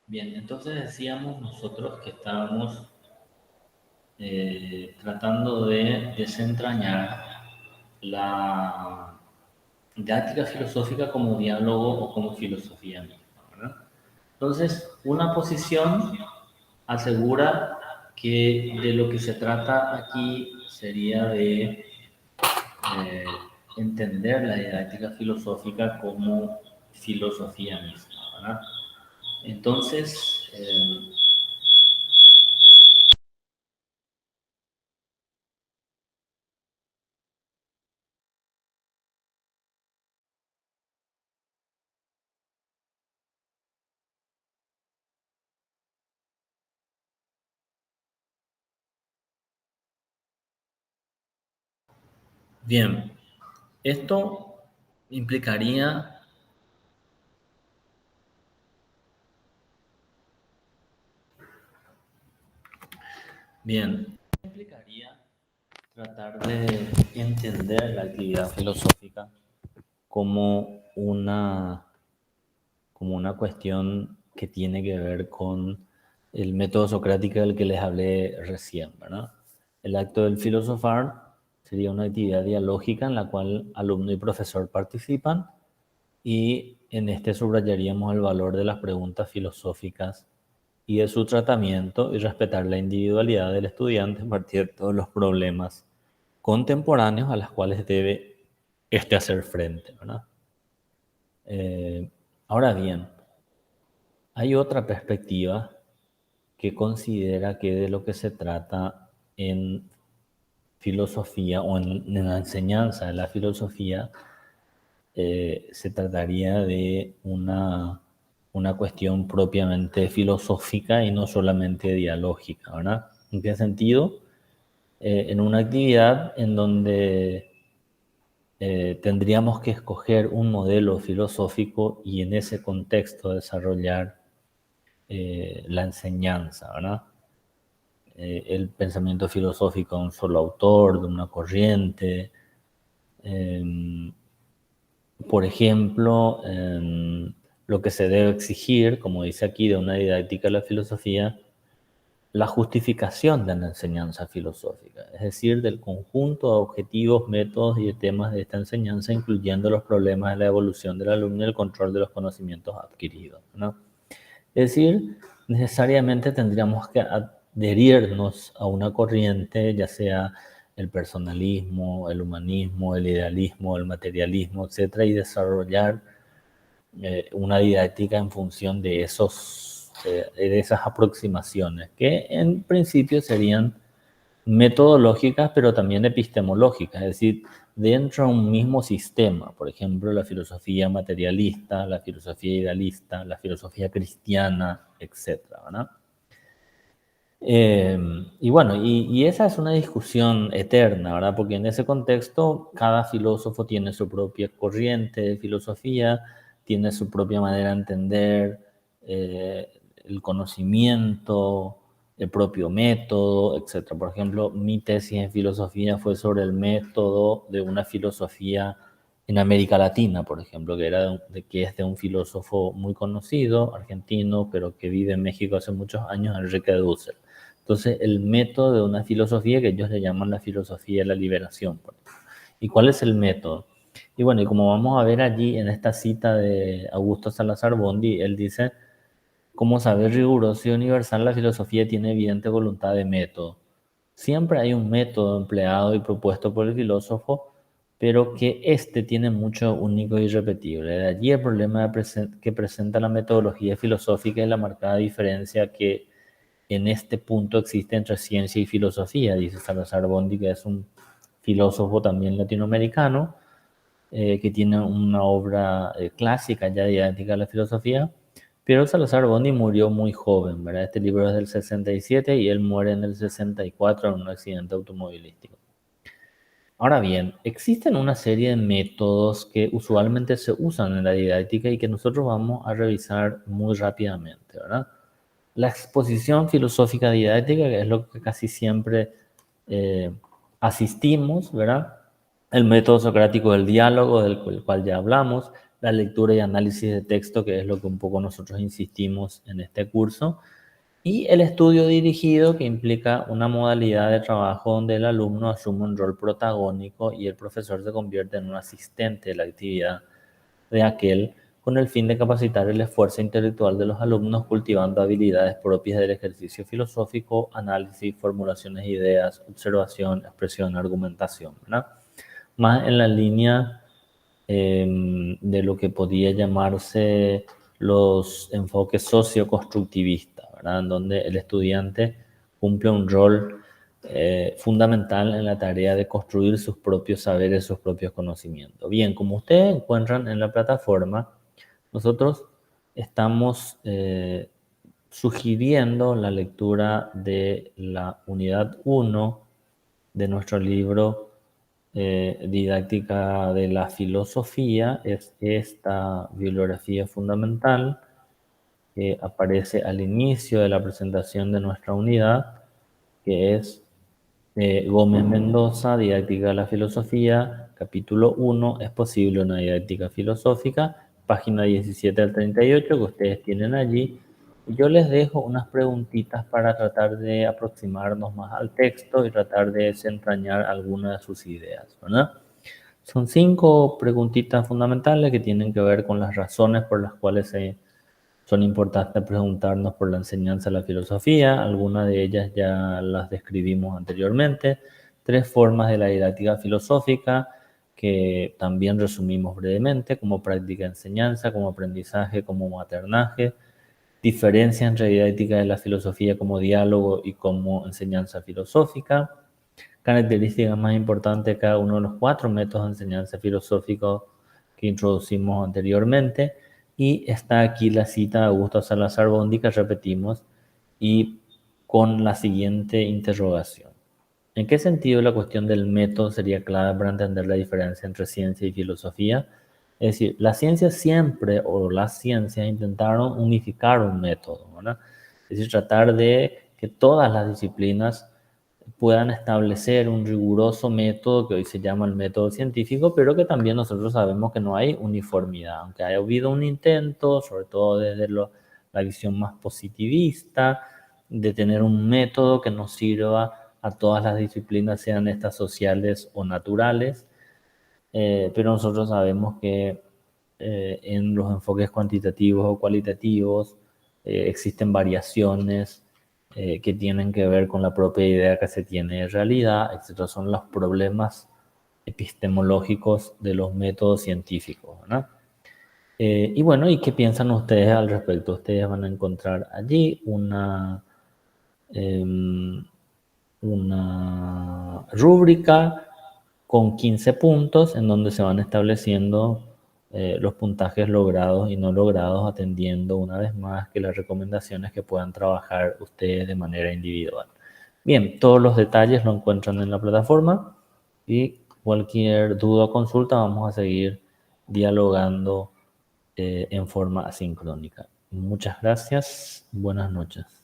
Bien, entonces decíamos nosotros que estábamos tratando de desentrañar la didáctica filosófica como diálogo o como filosofía misma, ¿verdad? Entonces, una posición asegura que de lo que se trata aquí sería de eh, entender la didáctica filosófica como filosofía misma, ¿verdad? Entonces, bien, esto implicaría, bien, implicaría tratar de entender la actividad filosófica como como una cuestión que tiene que ver con el método socrático del que les hablé recién, ¿verdad? El acto del filosofar sería una actividad dialógica en la cual alumno y profesor participan y en este subrayaríamos el valor de las preguntas filosóficas y de su tratamiento y respetar la individualidad del estudiante a partir de todos los problemas contemporáneos a los cuales debe este hacer frente, ¿verdad? Eh, ahora bien, hay otra perspectiva que considera que de lo que se trata en filosofía o en la enseñanza de la filosofía se trataría de una cuestión propiamente filosófica y no solamente dialógica, ¿verdad? ¿En qué sentido? En una actividad en donde tendríamos que escoger un modelo filosófico y en ese contexto desarrollar la enseñanza, ¿verdad? El pensamiento filosófico de un solo autor, de una corriente. Eh, por ejemplo, lo que se debe exigir, como dice aquí, de una didáctica de la filosofía, la justificación de la enseñanza filosófica, es decir, del conjunto de objetivos, métodos y de temas de esta enseñanza, incluyendo los problemas de la evolución del alumno y el control de los conocimientos adquiridos, ¿no? Es decir, necesariamente tendríamos que adherirnos a una corriente, ya sea el personalismo, el humanismo, el idealismo, el materialismo, etcétera, y desarrollar una didáctica en función de esas aproximaciones, que en principio serían metodológicas, pero también epistemológicas, es decir, dentro de un mismo sistema, por ejemplo, la filosofía materialista, la filosofía idealista, la filosofía cristiana, etcétera, ¿verdad? Y bueno, y esa es una discusión eterna, ¿verdad? Porque en ese contexto cada filósofo tiene su propia corriente de filosofía, tiene su propia manera de entender el conocimiento, el propio método, etcétera. Por ejemplo, mi tesis en filosofía fue sobre el método de una filosofía en América Latina, por ejemplo, que es de un filósofo muy conocido, argentino, pero que vive en México hace muchos años, Enrique Dussel. Entonces, el método de una filosofía que ellos le llaman la filosofía de la liberación. ¿Y cuál es el método? Y bueno, y como vamos a ver allí en esta cita de Augusto Salazar Bondi, él dice, como saber riguroso y universal, la filosofía tiene evidente voluntad de método. Siempre hay un método empleado y propuesto por el filósofo, pero que éste tiene mucho único y irrepetible. De allí el problema que presenta la metodología filosófica y la marcada diferencia que en este punto existe entre ciencia y filosofía, dice Salazar Bondi, que es un filósofo también latinoamericano, que tiene una obra clásica ya didáctica de la filosofía, pero Salazar Bondi murió muy joven, ¿verdad? Este libro es del 67 y él muere en el 64 en un accidente automovilístico. Ahora bien, existen una serie de métodos que usualmente se usan en la didáctica y que nosotros vamos a revisar muy rápidamente, ¿verdad? La exposición filosófica didáctica, que es lo que casi siempre eh, asistimos, ¿verdad? El método socrático del diálogo, del cual ya hablamos, la lectura y análisis de texto, que es lo que un poco nosotros insistimos en este curso, y el estudio dirigido, que implica una modalidad de trabajo donde el alumno asume un rol protagónico y el profesor se convierte en un asistente de la actividad de aquel, con el fin de capacitar el esfuerzo intelectual de los alumnos, cultivando habilidades propias del ejercicio filosófico, análisis, formulaciones de ideas, observación, expresión, argumentación, ¿verdad? Más en la línea de lo que podría llamarse los enfoques socioconstructivistas, ¿verdad? En donde el estudiante cumple un rol fundamental en la tarea de construir sus propios saberes, sus propios conocimientos. Bien, como ustedes encuentran en la plataforma, nosotros estamos sugiriendo la lectura de la unidad 1 de nuestro libro Didáctica de la Filosofía. Es esta bibliografía fundamental que aparece al inicio de la presentación de nuestra unidad, que es Gómez Mendoza, Didáctica de la Filosofía, capítulo 1, ¿es posible una didáctica filosófica? Página 17 al 38, que ustedes tienen allí. Y yo les dejo unas preguntitas para tratar de aproximarnos más al texto y tratar de desentrañar algunas de sus ideas, ¿verdad? Son 5 preguntitas fundamentales que tienen que ver con las razones por las cuales son importantes preguntarnos por la enseñanza de la filosofía. Algunas de ellas ya las describimos anteriormente. 3 formas de la didáctica filosófica que también resumimos brevemente, como práctica de enseñanza, como aprendizaje, como maternaje. Diferencia entre didáctica de la filosofía como diálogo y como enseñanza filosófica. Características más importantes de cada uno de los 4 métodos de enseñanza filosófica que introducimos anteriormente. Y está aquí la cita de Augusto Salazar Bondy que repetimos y con la siguiente interrogación. ¿En qué sentido la cuestión del método sería clave para entender la diferencia entre ciencia y filosofía? Es decir, la ciencia siempre, o las ciencias intentaron unificar un método, ¿verdad? Es decir, tratar de que todas las disciplinas puedan establecer un riguroso método que hoy se llama el método científico, pero que también nosotros sabemos que no hay uniformidad, aunque haya habido un intento, sobre todo desde la visión más positivista, de tener un método que nos sirva a todas las disciplinas, sean estas sociales o naturales, pero nosotros sabemos que en los enfoques cuantitativos o cualitativos existen variaciones que tienen que ver con la propia idea que se tiene de realidad, etc. Son los problemas epistemológicos de los métodos científicos, ¿no? Y bueno, ¿y qué piensan ustedes al respecto? Ustedes van a encontrar allí una rúbrica con 15 puntos en donde se van estableciendo los puntajes logrados y no logrados, atendiendo una vez más que las recomendaciones que puedan trabajar ustedes de manera individual. Bien, todos los detalles lo encuentran en la plataforma y cualquier duda o consulta vamos a seguir dialogando en forma asincrónica. Muchas gracias, buenas noches.